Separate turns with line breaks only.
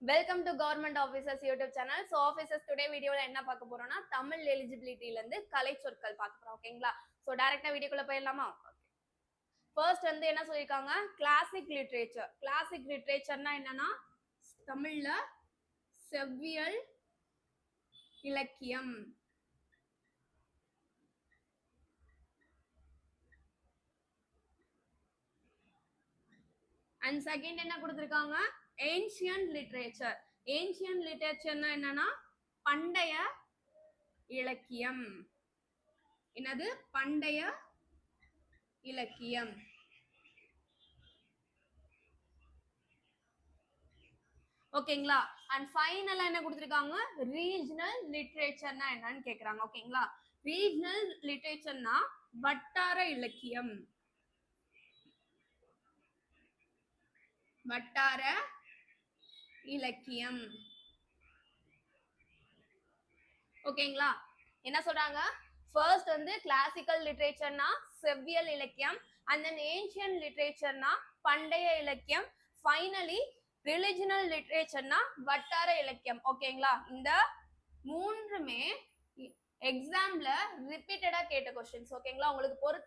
Welcome to government officers YouTube channel. So officers today வீடியோவில் என்ன பார்க்க போறோம்னா தமிழ் எலிஜிபிலிட்டிலேருந்து கலை சொற்கள் பார்க்க போறோம். ஓகேங்களா? ஸோ டைரக்டா வீடியோக்குள்ள போயிடலாமா? ஃபர்ஸ்ட் வந்து என்ன சொல்லியிருக்காங்க, கிளாசிக் லிட்ரேச்சர். கிளாசிக் லிட்ரேச்சர்னா என்னன்னா தமிழ்ல செவ்வியல் இலக்கியம். அண்ட் செகண்ட் என்ன கொடுத்திருக்காங்க, ஏன்ஷியன்ட் லிட்ரேச்சர். ஏன்ஷியன்ட் லிட்ரேச்சர்னா என்னன்னா பண்டைய இலக்கியம். என்னது? பண்டைய இலக்கியம். ஓகேங்களா? அண்ட் ஃபைனலா என்ன கொடுத்திருக்காங்க, ரீஜனல் லிட்ரேச்சர்னா என்னன்னு கேக்குறாங்க. ஓகேங்களா? ரீஜனல் லிட்ரேச்சர்னா வட்டார இலக்கியம். வட்டார இலக்கியம். ஓகேங்களா? என்ன சொல்றாங்க, ஃபர்ஸ்ட் வந்து கிளாசிக்கல் லிட்ரேச்சர்னா செவ்வியல் இலக்கியம், அண்ட் தென் ஏன்ஷியன்ட் லிட்ரேச்சர்னா பண்டைய இலக்கியம், ஃபைனலி ரிலிஜினல் லிட்ரேச்சர்னா வட்டார இலக்கியம். ஓகேங்களா? இந்த மூன்றுமே எக்ஸாம்ல ரிப்பீட்டடா கேட்ட கொஸ்டின்ஸ். ஓகேங்களா? உங்களுக்கு பொறுத்த